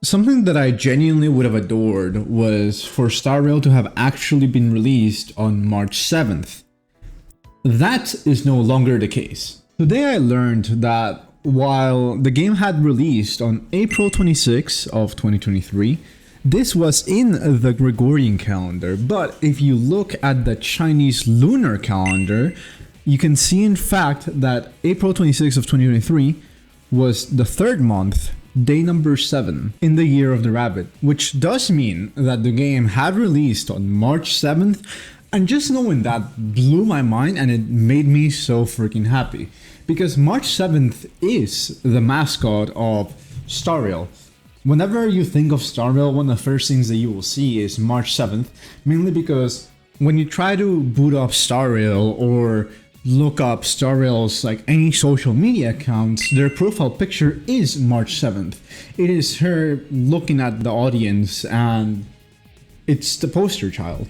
Something that I genuinely would have adored was for Star Rail to have actually been released on March 7th. That is no longer the case. Today I learned that while the game had released on April 26 of 2023, this was in the Gregorian calendar, but if you look at the Chinese lunar calendar, you can see in fact that April 26 of 2023 was the third month, day number 7 in the year of the rabbit, which does mean that the game had released on March 7th, and just knowing that blew my mind and it made me so freaking happy. Because March 7th is the mascot of Star Rail. Whenever you think of Star Rail, one of the first things that you will see is March 7th, mainly because when you try to boot up Star Rail or look up Star Rail's like any social media accounts, their profile picture is March 7th. It is her looking at the audience and it's the poster child.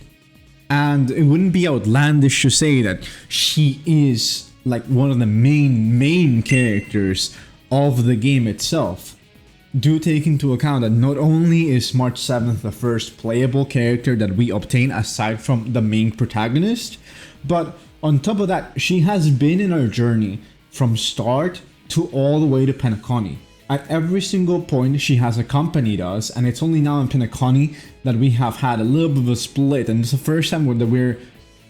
And it wouldn't be outlandish to say that she is like one of the main characters of the game itself. Do take into account that not only is March 7th the first playable character that we obtain aside from the main protagonist, but on top of that, she has been in our journey from start to all the way to Penacony. At every single point, she has accompanied us, and it's only now in Penacony that we have had a little bit of a split, and it's the first time that we're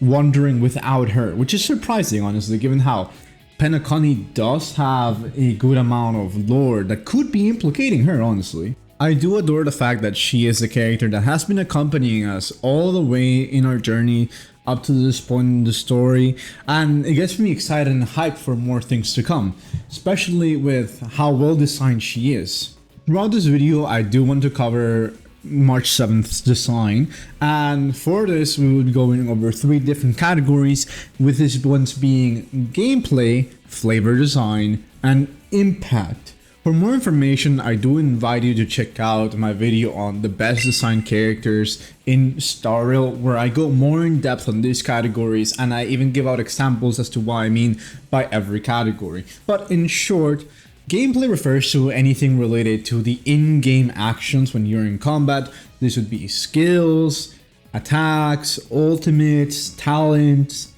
wandering without her, which is surprising, honestly, given how Penacony does have a good amount of lore that could be implicating her, honestly. I do adore the fact that she is a character that has been accompanying us all the way in our journey up to this point in the story, and it gets me excited and hyped for more things to come, especially with how well designed she is. Throughout this video, I do want to cover March 7th's design, and for this we will be going over 3 different categories, with these ones being gameplay, flavor design, and impact. For more information, I do invite you to check out my video on the best designed characters in Star Rail, where I go more in depth on these categories and I even give out examples as to what I mean by every category. But in short, gameplay refers to anything related to the in-game actions when you're in combat. This would be skills, attacks, ultimates, talents.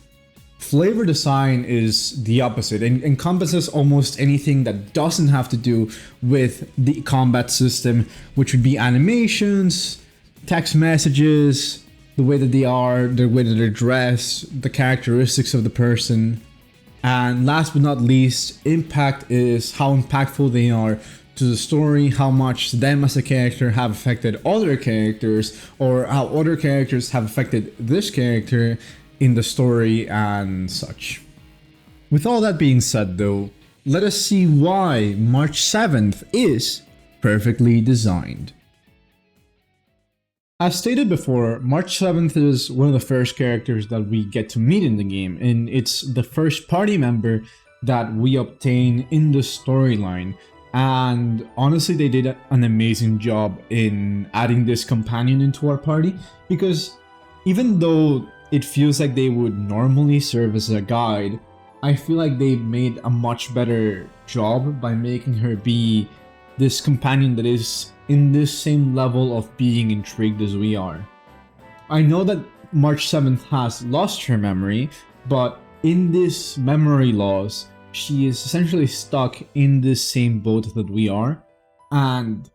Flavor design is the opposite and encompasses almost anything that doesn't have to do with the combat system, which would be animations, text messages, the way that they are, the way that they're dressed, the characteristics of the person. And last but not least, impact is how impactful they are to the story, how much them as a character have affected other characters, or how other characters have affected this character in the story and such. With all that being said though, let us see why March 7th is perfectly designed. As stated before, March 7th is one of the first characters that we get to meet in the game, and it's the first party member that we obtain in the storyline. And honestly, they did an amazing job in adding this companion into our party, because even though it feels like they would normally serve as a guide, I feel like they made a much better job by making her be this companion that is in this same level of being intrigued as we are. I know that March 7th has lost her memory, but in this memory loss, she is essentially stuck in this same boat that we are, and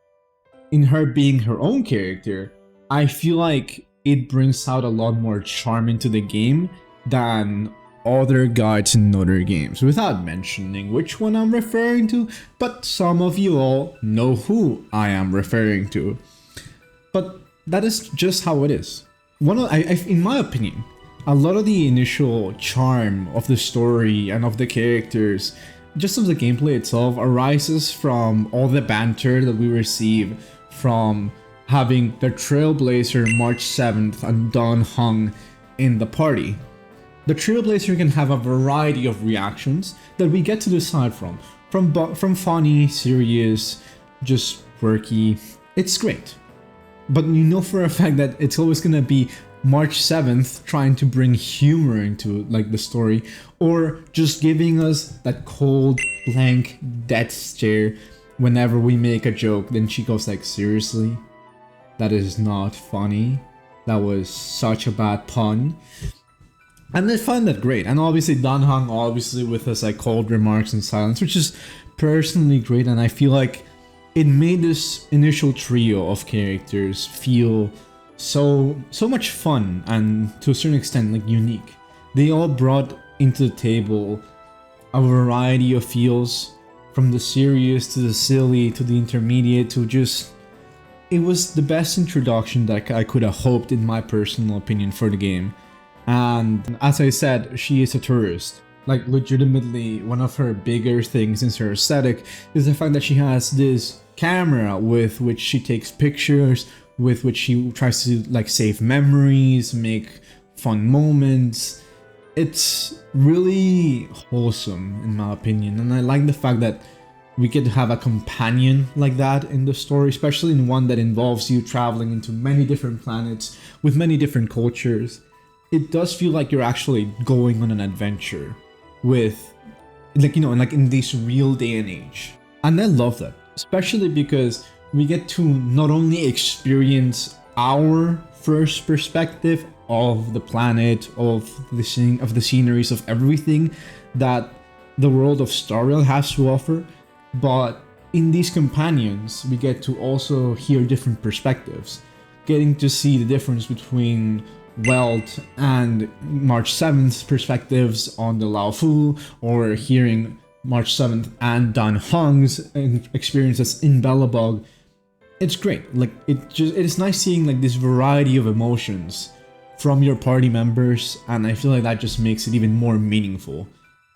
in her being her own character, I feel like it brings out a lot more charm into the game than other guides in other games, without mentioning which one I'm referring to, but some of you all know who I am referring to. But that is just how it is. In my opinion, a lot of the initial charm of the story and of the characters, just of the gameplay itself, arises from all the banter that we receive from having the Trailblazer March 7th and Dawn hung in the party. The Trailblazer can have a variety of reactions that we get to decide from funny, serious, just quirky. It's great. But you know for a fact that it's always gonna be March 7th trying to bring humor into like the story, or just giving us that cold, blank death stare whenever we make a joke, then she goes like, seriously? That is not funny. That was such a bad pun. And I find that great. And obviously Dan Hong, obviously with his like cold remarks and silence, which is personally great. And I feel like it made this initial trio of characters feel so much fun and to a certain extent like unique. They all brought into the table a variety of feels, from the serious to the silly to the intermediate to just... It was the best introduction that I could have hoped, in my personal opinion, for the game. And as I said, she is a tourist. Like, legitimately, one of her bigger things in her aesthetic is the fact that she has this camera with which she takes pictures, with which she tries to like save memories, make fun moments. It's really wholesome in my opinion, and I like the fact that we get to have a companion like that in the story, especially in one that involves you traveling into many different planets with many different cultures. It does feel like you're actually going on an adventure with, like, you know, like in this real day and age. And I love that, especially because we get to not only experience our first perspective of the planet, of the sceneries, of everything that the world of Star Rail has to offer, but in these companions we get to also hear different perspectives, getting to see the difference between Welt and March 7th's perspectives on the Lao Fu, or hearing March 7th and Dan Hong's experiences in Bellabog. It's great. Like, it is nice seeing like this variety of emotions from your party members, and I feel like that just makes it even more meaningful.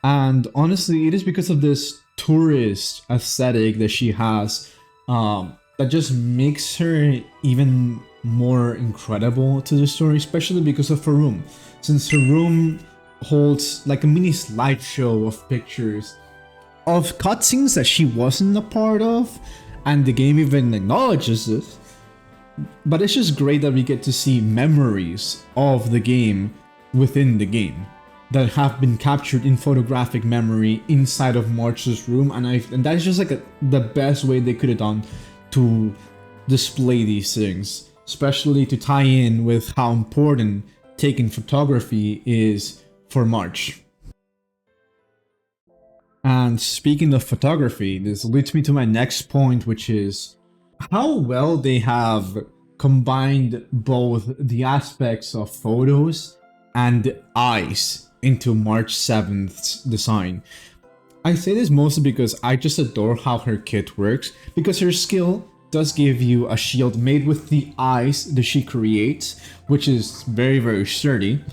And honestly, it is because of this tourist aesthetic that she has that just makes her even more incredible to the story, especially because of her room. Since her room holds like a mini slideshow of pictures of cutscenes that she wasn't a part of, and the game even acknowledges this. But it's just great that we get to see memories of the game within the game that have been captured in photographic memory inside of March's room, and that's just like the best way they could have done to display these things, especially to tie in with how important taking photography is for March. And speaking of photography, this leads me to my next point, which is how well they have combined both the aspects of photos and eyes into March 7th's design. I say this mostly because I just adore how her kit works, because her skill does give you a shield made with the eyes that she creates, which is very, very sturdy.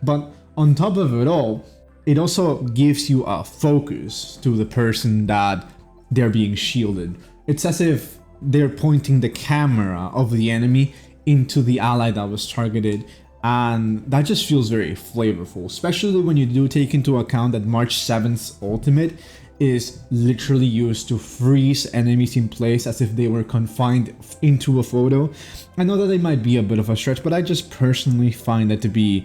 But on top of it all, it also gives you a focus to the person that they're being shielded. It's as if they're pointing the camera of the enemy into the ally that was targeted, and that just feels very flavorful, especially when you do take into account that March 7th's ultimate is literally used to freeze enemies in place as if they were confined into a photo. I know that it might be a bit of a stretch, but I just personally find that to be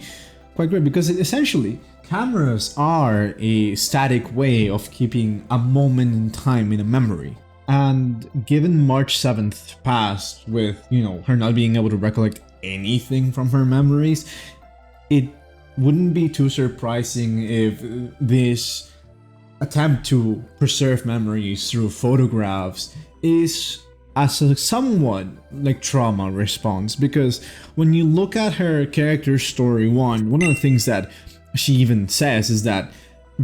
quite great, because essentially cameras are a static way of keeping a moment in time in a memory. And given March 7th passed with, you know, her not being able to recollect anything from her memories, it wouldn't be too surprising if this attempt to preserve memories through photographs is as a somewhat like trauma response. Because when you look at her character story, one of the things that she even says is that,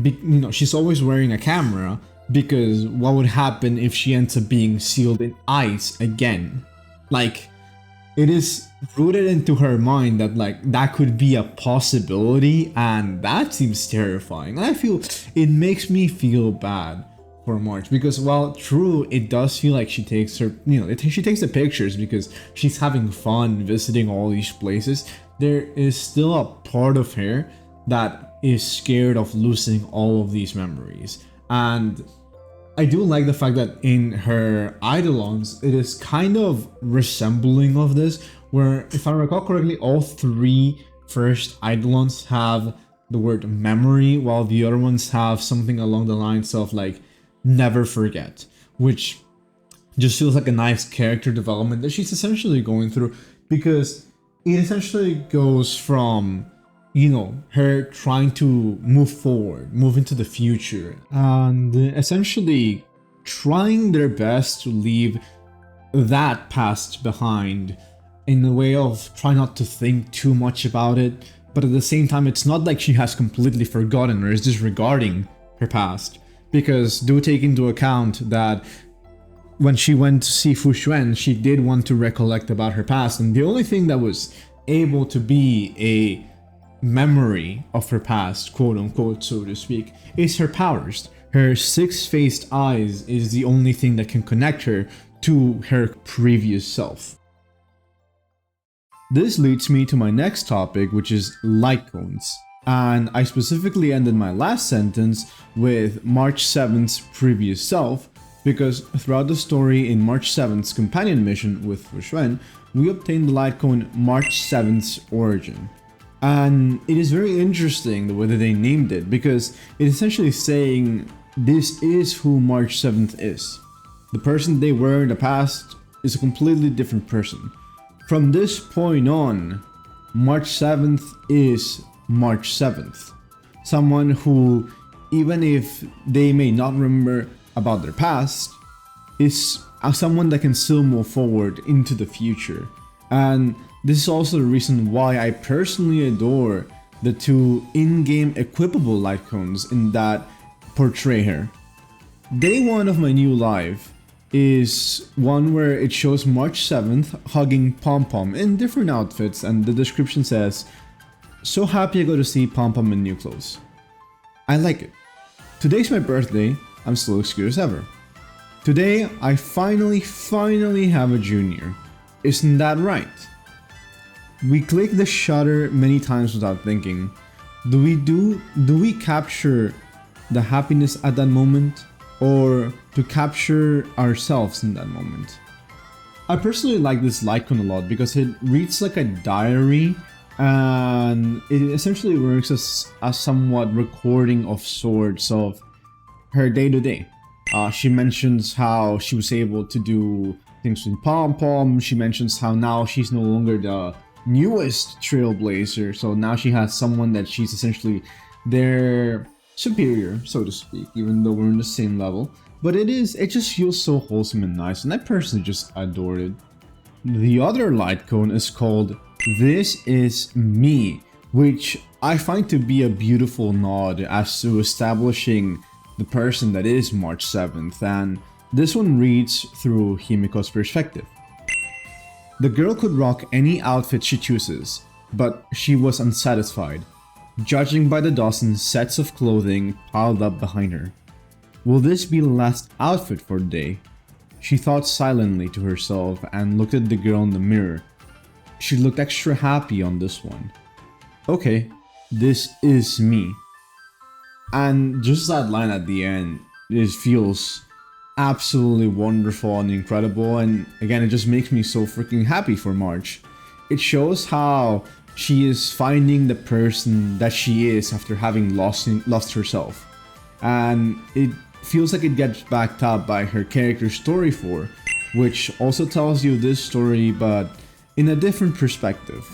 you know, she's always wearing a camera, because what would happen if she ends up being sealed in ice again? Like, it is rooted into her mind that like that could be a possibility, and that seems terrifying. And I feel it makes me feel bad for March, because while true, it does feel like she takes her, you know, she takes the pictures because she's having fun visiting all these places, there is still a part of her that is scared of losing all of these memories. And I do like the fact that in her Eidolons, it is kind of resembling of this, where if I recall correctly, all three first Eidolons have the word memory, while the other ones have something along the lines of like never forget, which just feels like a nice character development that she's essentially going through, because it essentially goes from, you know, her trying to move forward, move into the future, and essentially trying their best to leave that past behind in a way of try not to think too much about it. But at the same time, it's not like she has completely forgotten or is disregarding her past, because do take into account that when she went to see Fu Xuan, she did want to recollect about her past, and the only thing that was able to be a memory of her past, quote unquote, so to speak, is her powers. Her six-faced eyes is the only thing that can connect her to her previous self. This leads me to my next topic, which is light cones. And I specifically ended my last sentence with March 7th's previous self, because throughout the story in March 7th's companion mission with Fu Xuan, we obtained the light cone March 7th's origin. And it is very interesting the way that they named it, because it's essentially saying this is who March 7th is. The person they were in the past is a completely different person. From this point on, March 7th is March 7th. Someone who, even if they may not remember about their past, is someone that can still move forward into the future. And this is also the reason why I personally adore the two in-game equipable light cones in that portray her. Day 1 of my new live is one where it shows March 7th hugging Pom Pom in different outfits, and the description says, "So happy I got to see Pom Pom in new clothes." I like it. Today's my birthday, I'm still as cute as ever. Today, I finally have a junior. Isn't that right? We click the shutter many times without thinking. Do we capture the happiness at that moment, or to capture ourselves in that moment? I personally like this light cone a lot because it reads like a diary, and it essentially works as a somewhat recording of sorts of her day-to-day. She mentions how she was able to do things with Pom Pom. She mentions how now she's no longer the newest trailblazer, so now she has someone that she's essentially their superior, so to speak, even though we're in the same level. But it just feels so wholesome and nice, and I personally just adored it. The other light cone is called "This Is Me," which I find to be a beautiful nod as to establishing the person that is March 7th, and this one reads through Himiko's perspective. The girl could rock any outfit she chooses, but she was unsatisfied, judging by the dozen sets of clothing piled up behind her. Will this be the last outfit for the day? She thought silently to herself and looked at the girl in the mirror. She looked extra happy on this one. Okay, this is me. And just that line at the end, it feels absolutely wonderful and incredible, and again, it just makes me so freaking happy for March. It shows how she is finding the person that she is after having lost herself, and it feels like it gets backed up by her character story 4, which also tells you this story but in a different perspective.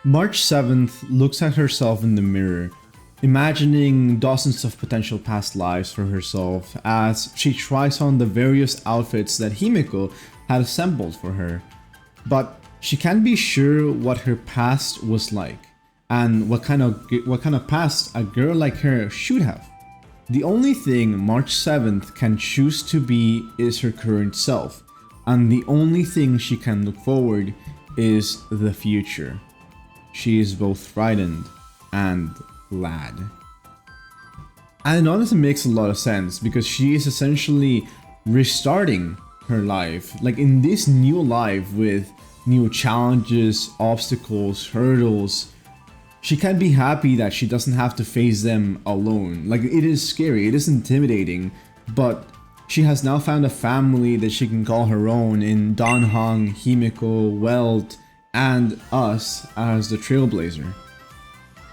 March 7th looks at herself in the mirror, imagining dozens of potential past lives for herself as she tries on the various outfits that Himiko had assembled for her. But she can't be sure what her past was like, and what kind of past a girl like her should have. The only thing March 7th can choose to be is her current self, and the only thing she can look forward is the future. She is both frightened and glad. And it honestly makes a lot of sense because she is essentially restarting her life, like in this new life with new challenges, obstacles, hurdles. She can't be happy that she doesn't have to face them alone. Like, it is scary, it is intimidating, but she has now found a family that she can call her own in Danhang, Himiko, Welt, and us as the Trailblazer.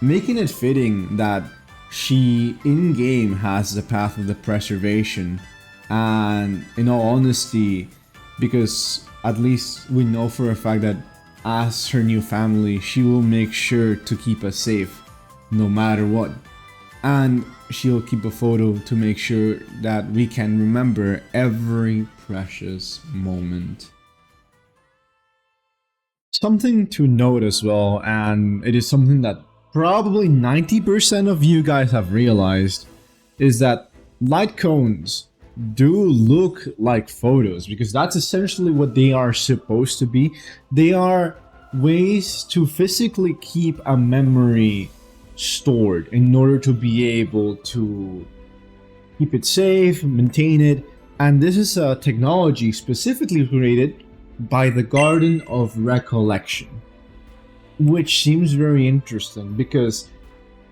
Making it fitting that she in-game has the path of the preservation And in all honesty, because at least we know for a fact that as her new family, she will make sure to keep us safe no matter what. And she'll keep a photo to make sure that we can remember every precious moment. Something to note as well, and it is something that probably 90% of you guys have realized, is that light cones do look like photos, because that's essentially what they are supposed to be. They are ways to physically keep a memory stored in order to be able to keep it safe, maintain it, and this is a technology specifically created by the Garden of Recollection, which seems very interesting because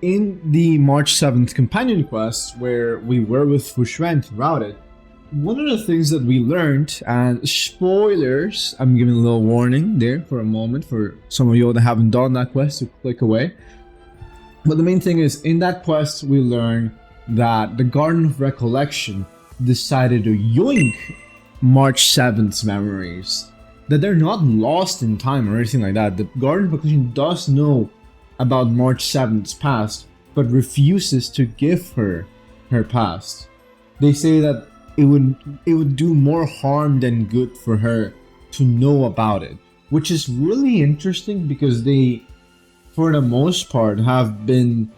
in the March 7th companion quest, where we were with Fushran throughout it, one of the things that we learned, and spoilers, I'm giving a little warning there for a moment for some of you that haven't done that quest to click away. But the main thing is, in that quest, we learned that the Garden of Recollection decided to yoink March 7th's memories. That they're not lost in time or anything like that. The Garden of Recollection does know about March 7th's past, but refuses to give her her past. They say that it would do more harm than good for her to know about it, which is really interesting because they, for the most part, have been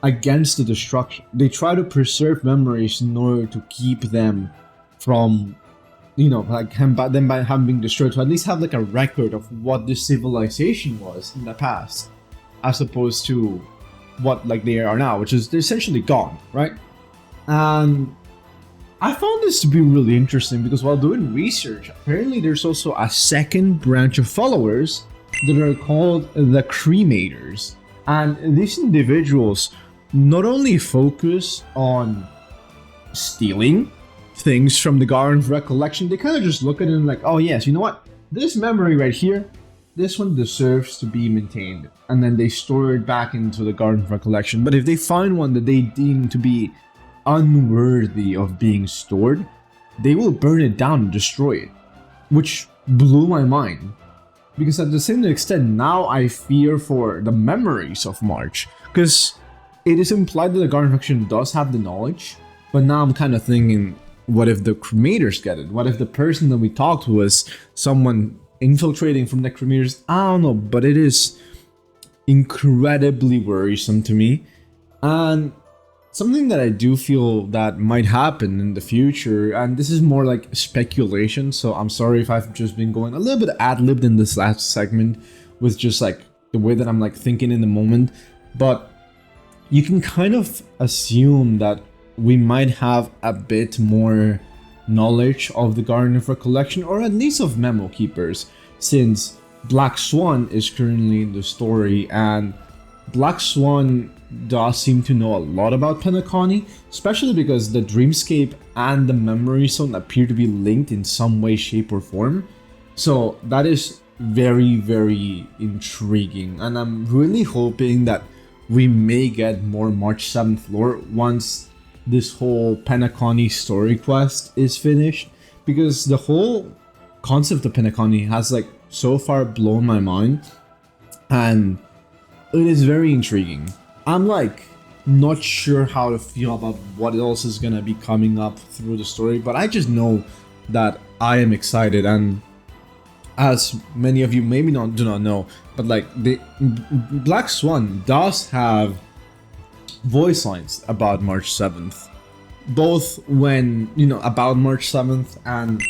against the destruction. They try to preserve memories in order to keep them from, like them by having been destroyed, to at least have like a record of what this civilization was in the past, as opposed to what like they are now, which is they're essentially gone, right? And I found this to be really interesting because while doing research, apparently there's also a second branch of followers that are called the Cremators, and these individuals not only focus on stealing things from the Garden of Recollection, they kind of just look at it and like, oh yes, you know what? This memory right here, this one deserves to be maintained. And then they store it back into the Garden of Recollection. But if they find one that they deem to be unworthy of being stored, they will burn it down and destroy it. Which blew my mind. Because at the same extent, now I fear for the memories of March. Because it is implied that the Garden of Recollection does have the knowledge. But now I'm kind of thinking, what if the Cremators get it? What if the person that we talked to was someone infiltrating from the Cremators? I don't know, but it is incredibly worrisome to me. And something that I do feel that might happen in the future, and this is more like speculation, so I'm sorry if I've just been going a little bit ad-libbed in this last segment with just like the way that I'm like thinking in the moment, but you can kind of assume that we might have a bit more knowledge of the Garden of Recollection, or at least of Memo Keepers, since Black Swan is currently in the story, and Black Swan does seem to know a lot about Penacony, especially because the Dreamscape and the Memory Zone appear to be linked in some way, shape, or form. So that is very, very intriguing, and I'm really hoping that we may get more March 7th lore once this whole Penacony story quest is finished, because the whole concept of Penacony has like so far blown my mind, and it is very intriguing. I'm like not sure how to feel about what else is gonna be coming up through the story, but I just know that I am excited. And as many of you maybe do not know, but like the Black Swan does have voice lines about March 7th, both when about March 7th and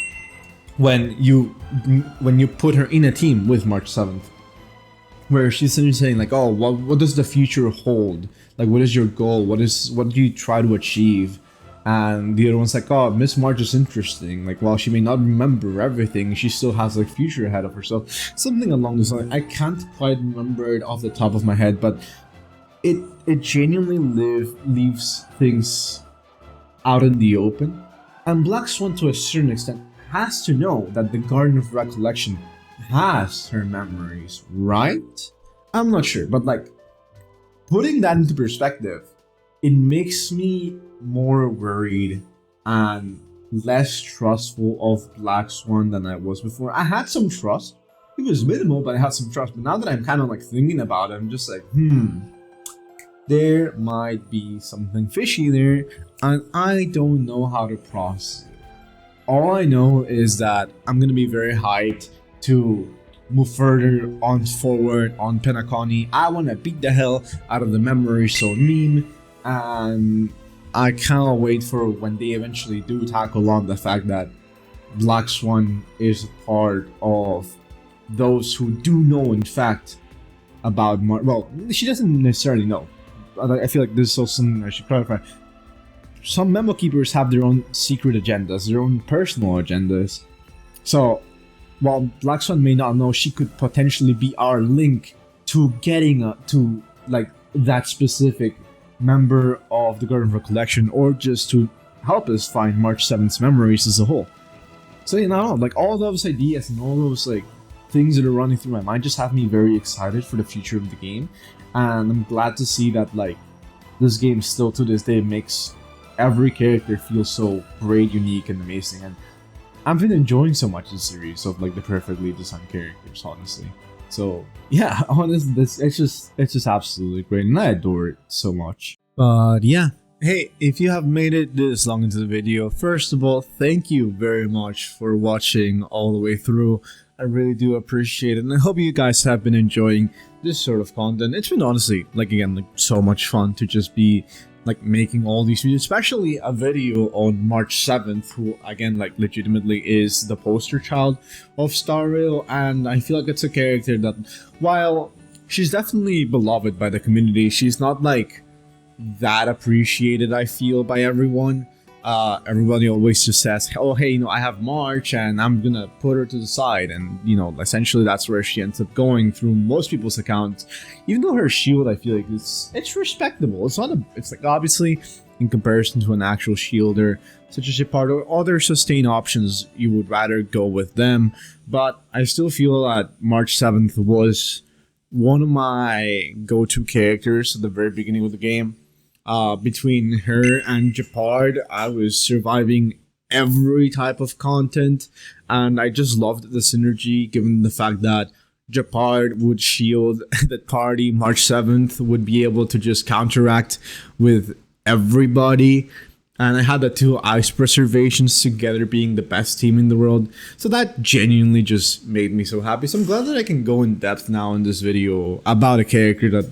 when you put her in a team with March 7th, where she's essentially saying like, oh, what does the future hold? Like, what is your goal? What do you try to achieve? And the other one's like, oh, Miss March is interesting. Like, while she may not remember everything, she still has like future ahead of her. So something along this line. I can't quite remember it off the top of my head, but it genuinely leaves things out in the open. And Black Swan, to a certain extent, has to know that the Garden of Recollection has her memories, right? I'm not sure, but like, putting that into perspective, it makes me more worried and less trustful of Black Swan than I was before. I had some trust. It was minimal, but I had some trust. But now that I'm kind of like thinking about it, I'm just like, there might be something fishy there, and I don't know how to process it. All I know is that I'm gonna be very hyped to move further on forward on Penacony. I want to beat the hell out of the memory zone meme, and I cannot wait for when they eventually do tackle on the fact that Black Swan is part of those who do know, in fact, about well, she doesn't necessarily know. I feel like this is also something I should clarify. Some memo keepers have their own secret agendas, their own personal agendas. So, while Black Swan may not know, she could potentially be our link to getting to like that specific member of the Garden of Recollection, or just to help us find March 7th's memories as a whole. So like all those ideas and all those like things that are running through my mind just have me very excited for the future of the game, and I'm glad to see that like this game still to this day makes every character feel so great, unique, and amazing. And I've been enjoying so much this series of like the perfectly designed characters, honestly. So yeah, honestly, it's just absolutely great, and I adore it so much. But yeah, hey, if you have made it this long into the video, first of all, thank you very much for watching all the way through. I really do appreciate it, and I hope you guys have been enjoying this sort of content. It's been honestly, like again, like so much fun to just be like making all these videos, especially a video on March 7th, who again like legitimately is the poster child of Star Rail, and I feel like it's a character that, while she's definitely beloved by the community, she's not like that appreciated, I feel, by everyone. Everybody always just says, oh hey, I have March and I'm gonna put her to the side, and essentially that's where she ends up going through most people's accounts. Even though her shield, I feel like it's respectable. It's like obviously in comparison to an actual shielder such as Shepard or other sustain options, you would rather go with them. But I still feel that March 7th was one of my go-to characters at the very beginning of the game. Between her and Shepard, I was surviving every type of content, and I just loved the synergy, given the fact that Shepard would shield the party, March 7th would be able to just counteract with everybody, and I had the two ice preservations together being the best team in the world, so that genuinely just made me so happy. So I'm glad that I can go in depth now in this video about a character that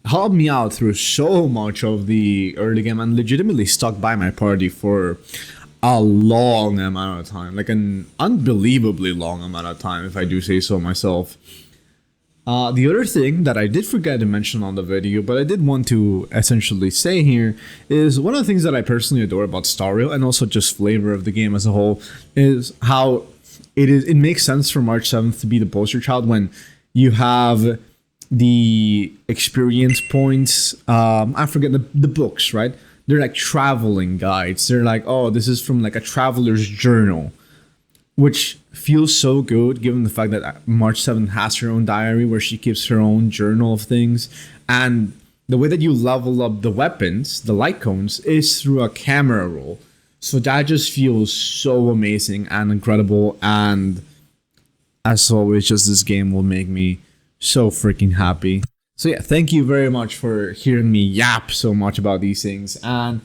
helped me out through so much of the early game and legitimately stuck by my party for a long amount of time, like an unbelievably long amount of time, if I do say so myself. The other thing that I did forget to mention on the video, but I did want to essentially say here, is one of the things that I personally adore about Star Rail, and also just flavor of the game as a whole, is how it makes sense for March 7th to be the poster child when you have the experience points. I forget the books, right? They're like traveling guides. They're like, oh, this is from like a traveler's journal, which feels so good given the fact that March 7th has her own diary where she keeps her own journal of things. And the way that you level up the weapons, the light cones, is through a camera roll. So that just feels so amazing and incredible. And as always, just this game will make me so freaking happy. So yeah, thank you very much for hearing me yap so much about these things, and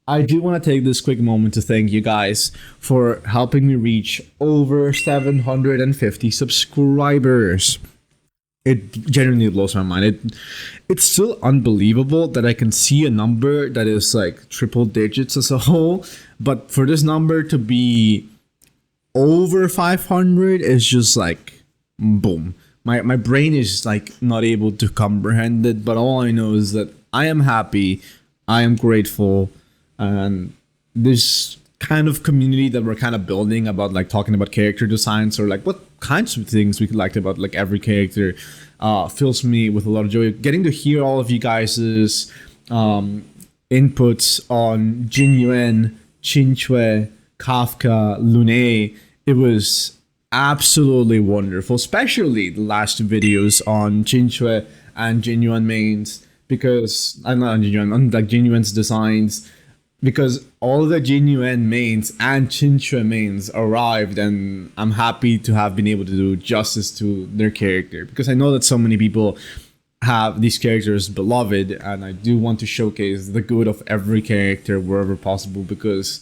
I do want to take this quick moment to thank you guys for helping me reach over 750 subscribers. It genuinely blows my mind. It's still unbelievable that I can see a number that is like triple digits as a whole, but for this number to be over 500 is just like boom. My brain is like not able to comprehend it, but all I know is that I am happy, I am grateful, and this kind of community that we're kind of building about like talking about character designs or like what kinds of things we liked about like every character fills me with a lot of joy. Getting to hear all of you guys' inputs on Jinyuan, Qinque, Kafka, Lune, it was absolutely wonderful, especially the last videos on Qinque and Jinyuan mains, because I'm not on Jinyuan, on like Jinyuan's designs. because all the genuine mains and Chinchua mains arrived, and I'm happy to have been able to do justice to their character, because I know that so many people have these characters beloved, and I do want to showcase the good of every character wherever possible, because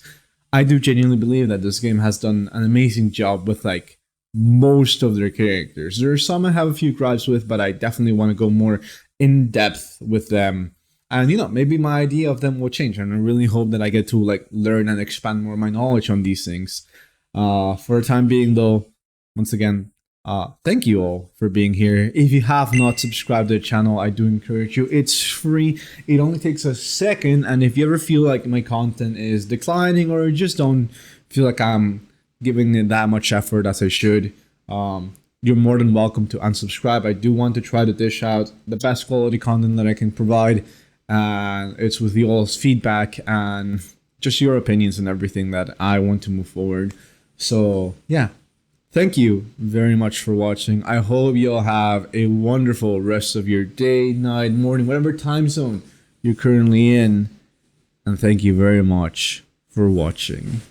I do genuinely believe that this game has done an amazing job with like most of their characters. There are some I have a few gripes with, but I definitely want to go more in depth with them. And maybe my idea of them will change, and I really hope that I get to like learn and expand more my knowledge on these things. For the time being, though, once again, thank you all for being here. If you have not subscribed to the channel, I do encourage you. It's free. It only takes a second. And if you ever feel like my content is declining, or just don't feel like I'm giving it that much effort as I should, you're more than welcome to unsubscribe. I do want to try to dish out the best quality content that I can provide. And it's with y'all's feedback and just your opinions and everything that I want to move forward. So yeah, thank you very much for watching. I hope you'll have a wonderful rest of your day, night, morning, whatever time zone you're currently in. And thank you very much for watching.